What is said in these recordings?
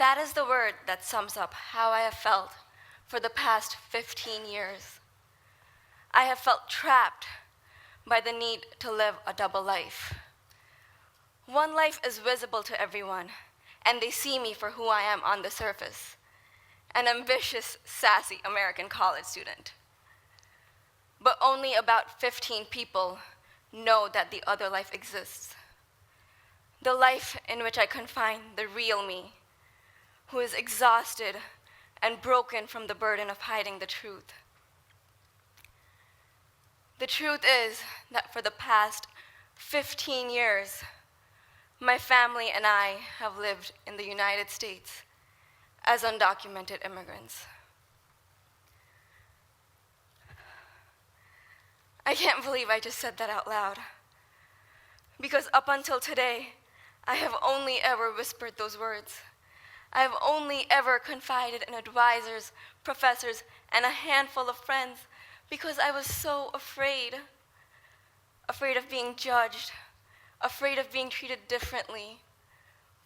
That is the word that sums up how I have felt for the past 15 years. I have felt trapped by the need to live a double life. One life is visible to everyone, and they see me for who I am on the surface, an ambitious, sassy American college student. But only about 15 people know that the other life exists. The life in which I confine the real me, who is exhausted and broken from the burden of hiding the truth. The truth is that for the past 15 years, my family and I have lived in the United States as undocumented immigrants. I can't believe I just said that out loud. Because up until today, I have only ever whispered those words. I have only ever confided in advisors, professors, and a handful of friends because I was so afraid. Afraid of being judged, afraid of being treated differently.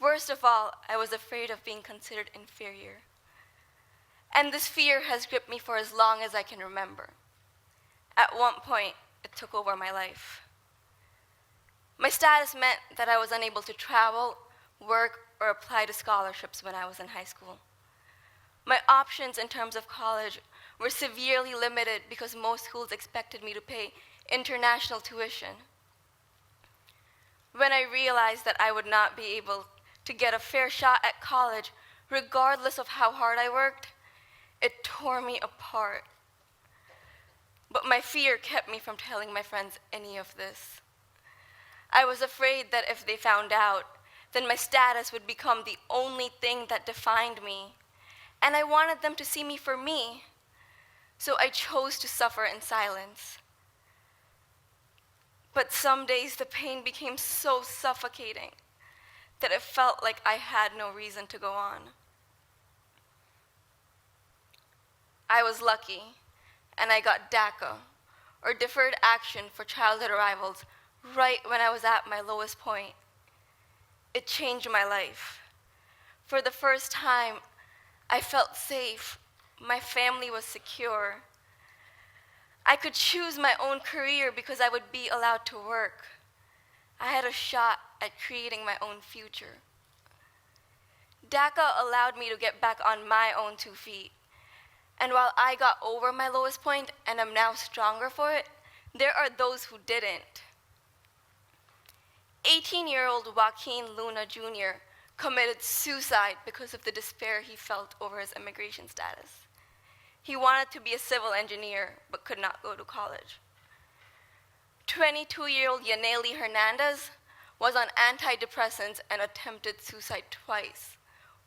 Worst of all, I was afraid of being considered inferior. And this fear has gripped me for as long as I can remember. At one point, it took over my life. My status meant that I was unable to travel, work, or apply to scholarships when I was in high school. My options in terms of college were severely limited because most schools expected me to pay international tuition. When I realized that I would not be able to get a fair shot at college, regardless of how hard I worked, it tore me apart. But my fear kept me from telling my friends any of this. I was afraid that if they found out, then my status would become the only thing that defined me. And I wanted them to see me for me. So I chose to suffer in silence. But some days the pain became so suffocating that it felt like I had no reason to go on. I was lucky, and I got DACA, or Deferred Action for Childhood Arrivals, right when I was at my lowest point. It changed my life. For the first time, I felt safe. My family was secure. I could choose my own career because I would be allowed to work. I had a shot at creating my own future. DACA allowed me to get back on my own 2 feet. And while I got over my lowest point and am now stronger for it, there are those who didn't. 18-year-old Joaquin Luna Jr. committed suicide because of the despair he felt over his immigration status. He wanted to be a civil engineer, but could not go to college. 22-year-old Yaneli Hernandez was on antidepressants and attempted suicide twice,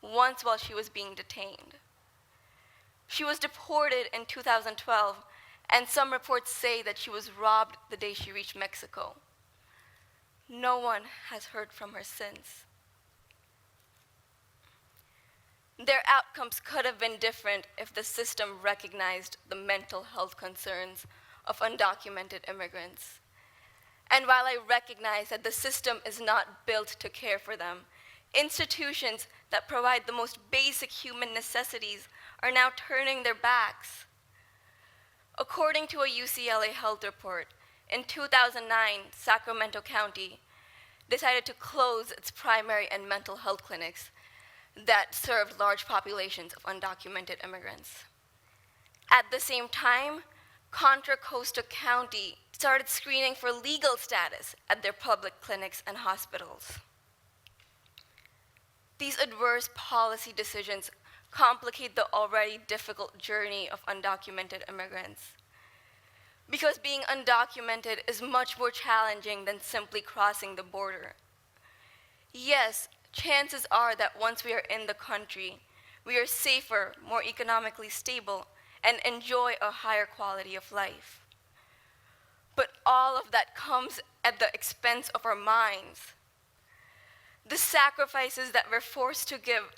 once while she was being detained. She was deported in 2012, and some reports say that she was robbed the day she reached Mexico. No one has heard from her since. Their outcomes could have been different if the system recognized the mental health concerns of undocumented immigrants. And while I recognize that the system is not built to care for them, institutions that provide the most basic human necessities are now turning their backs. According to a UCLA health report, in 2009, Sacramento County decided to close its primary and mental health clinics that served large populations of undocumented immigrants. At the same time, Contra Costa County started screening for legal status at their public clinics and hospitals. These adverse policy decisions complicate the already difficult journey of undocumented immigrants. Because being undocumented is much more challenging than simply crossing the border. Yes, chances are that once we are in the country, we are safer, more economically stable, and enjoy a higher quality of life. But all of that comes at the expense of our minds. The sacrifices that we're forced to give,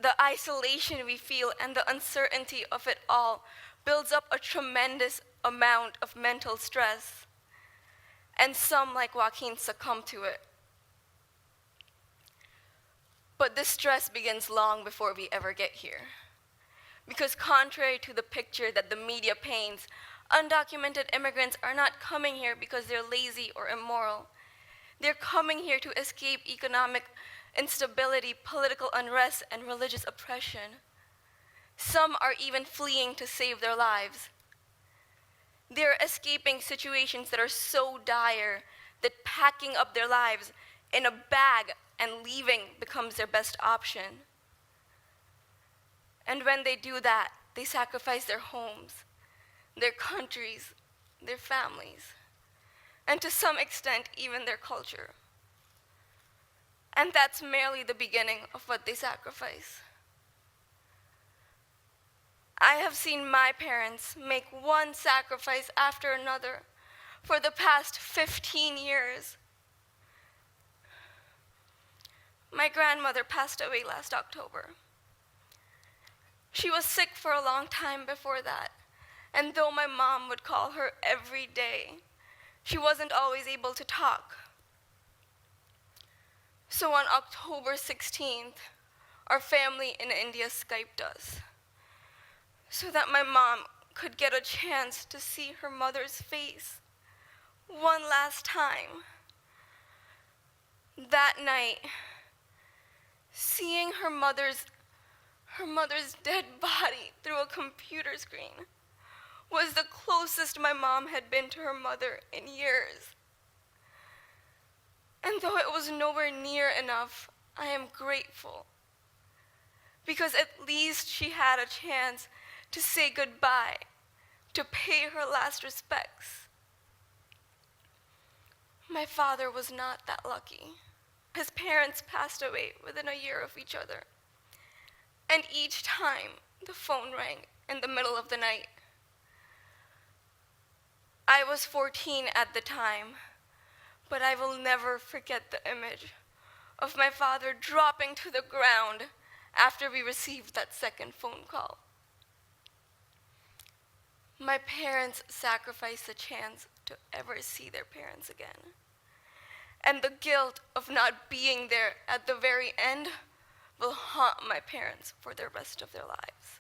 the isolation we feel, and the uncertainty of it all builds up a tremendous amount of mental stress. And some, like Joaquin, succumb to it. But this stress begins long before we ever get here. Because contrary to the picture that the media paints, undocumented immigrants are not coming here because they're lazy or immoral. They're coming here to escape economic instability, political unrest, and religious oppression. Some are even fleeing to save their lives. They're escaping situations that are so dire that packing up their lives in a bag and leaving becomes their best option. And when they do that, they sacrifice their homes, their countries, their families, and to some extent, even their culture. And that's merely the beginning of what they sacrifice. I have seen my parents make one sacrifice after another for the past 15 years. My grandmother passed away last October. She was sick for a long time before that, and though my mom would call her every day, she wasn't always able to talk. So on October 16th, our family in India Skyped us so that my mom could get a chance to see her mother's face one last time. That night, seeing her mother's dead body through a computer screen was the closest my mom had been to her mother in years. And though it was nowhere near enough, I am grateful, because at least she had a chance to say goodbye, to pay her last respects. My father was not that lucky. His parents passed away within a year of each other. And each time the phone rang in the middle of the night. I was 14 at the time, but I will never forget the image of my father dropping to the ground after we received that second phone call. My parents sacrificed the chance to ever see their parents again. And the guilt of not being there at the very end will haunt my parents for the rest of their lives.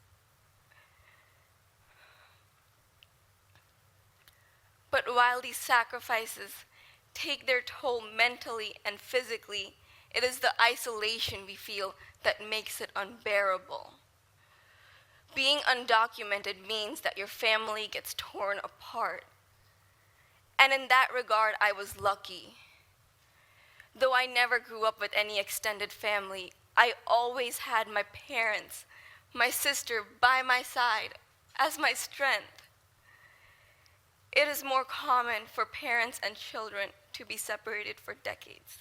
But while these sacrifices take their toll mentally and physically, it is the isolation we feel that makes it unbearable. Being undocumented means that your family gets torn apart. And in that regard, I was lucky. Though I never grew up with any extended family, I always had my parents, my sister by my side as my strength. It is more common for parents and children to be separated for decades.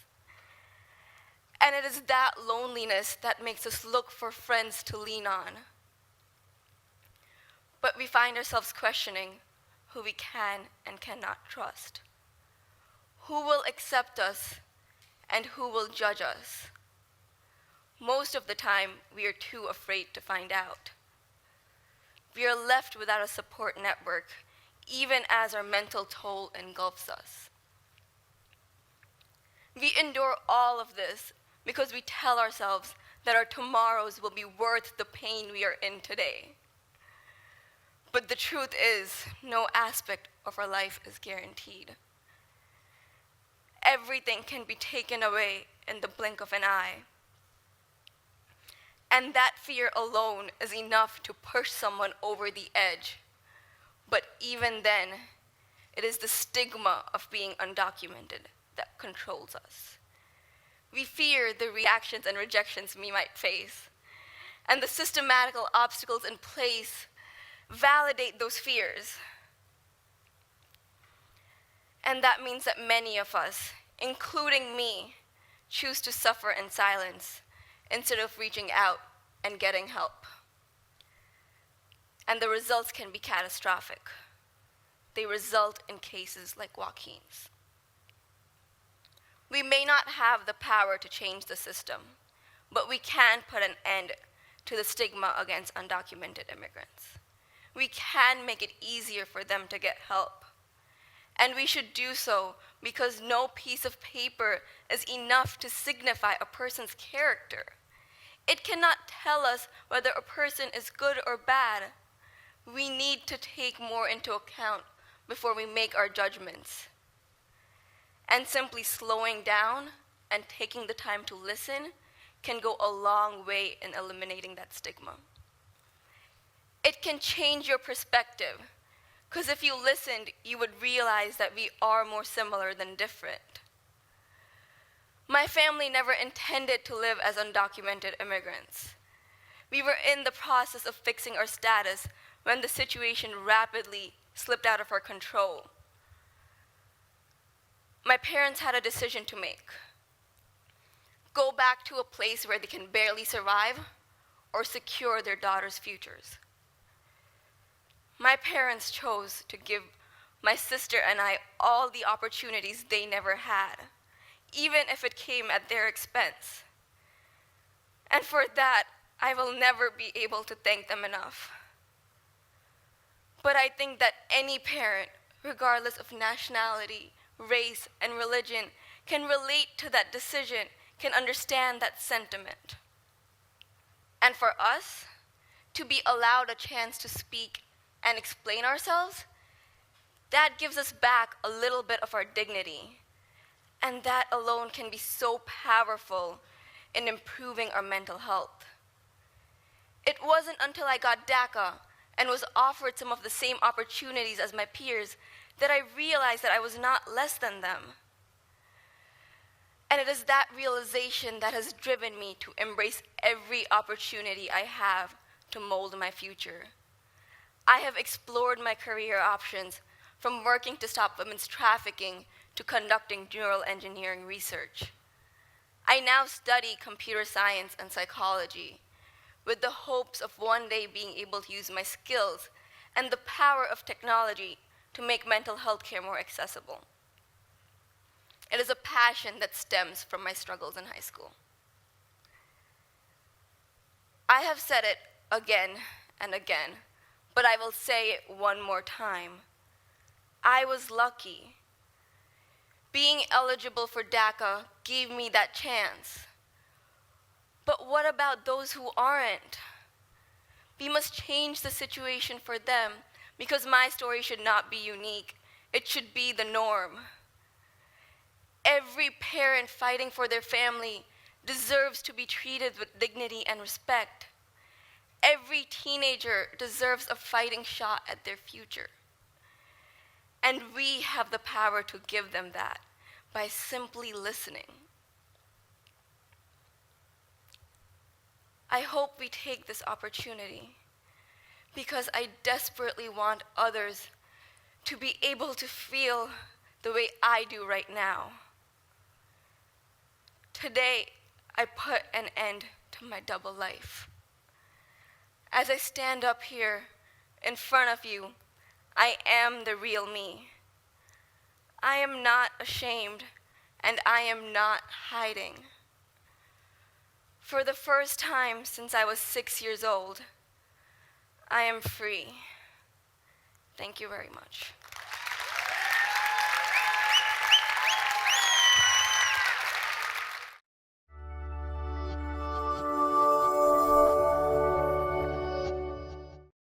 And it is that loneliness that makes us look for friends to lean on. But we find ourselves questioning who we can and cannot trust. Who will accept us and who will judge us? Most of the time, we are too afraid to find out. We are left without a support network, even as our mental toll engulfs us. We endure all of this because we tell ourselves that our tomorrows will be worth the pain we are in today. But the truth is, no aspect of our life is guaranteed. Everything can be taken away in the blink of an eye. And that fear alone is enough to push someone over the edge. But even then, it is the stigma of being undocumented that controls us. We fear the reactions and rejections we might face, and the systematical obstacles in place validate those fears. And that means that many of us, including me, choose to suffer in silence instead of reaching out and getting help. And the results can be catastrophic. They result in cases like Joaquin's. We may not have the power to change the system, but we can put an end to the stigma against undocumented immigrants. We can make it easier for them to get help. And we should do so because no piece of paper is enough to signify a person's character. It cannot tell us whether a person is good or bad. We need to take more into account before we make our judgments. And simply slowing down and taking the time to listen can go a long way in eliminating that stigma. It can change your perspective, because if you listened, you would realize that we are more similar than different. My family never intended to live as undocumented immigrants. We were in the process of fixing our status when the situation rapidly slipped out of our control. My parents had a decision to make. Go back to a place where they can barely survive, or secure their daughters' futures. My parents chose to give my sister and I all the opportunities they never had, even if it came at their expense. And for that, I will never be able to thank them enough. But I think that any parent, regardless of nationality, race, and religion, can relate to that decision, can understand that sentiment. And for us, to be allowed a chance to speak and explain ourselves, that gives us back a little bit of our dignity. And that alone can be so powerful in improving our mental health. It wasn't until I got DACA and was offered some of the same opportunities as my peers that I realized that I was not less than them. And it is that realization that has driven me to embrace every opportunity I have to mold my future. I have explored my career options, from working to stop women's trafficking to conducting neural engineering research. I now study computer science and psychology, with the hopes of one day being able to use my skills and the power of technology to make mental health care more accessible. It is a passion that stems from my struggles in high school. I have said it again and again, but I will say it one more time. I was lucky. Being eligible for DACA gave me that chance. But what about those who aren't? We must change the situation for them, because my story should not be unique. It should be the norm. Every parent fighting for their family deserves to be treated with dignity and respect. Every teenager deserves a fighting shot at their future. And we have the power to give them that by simply listening. I hope we take this opportunity, because I desperately want others to be able to feel the way I do right now. Today, I put an end to my double life. As I stand up here in front of you, I am the real me. I am not ashamed, and I am not hiding. For the first time since I was 6 years old, I am free. Thank you very much.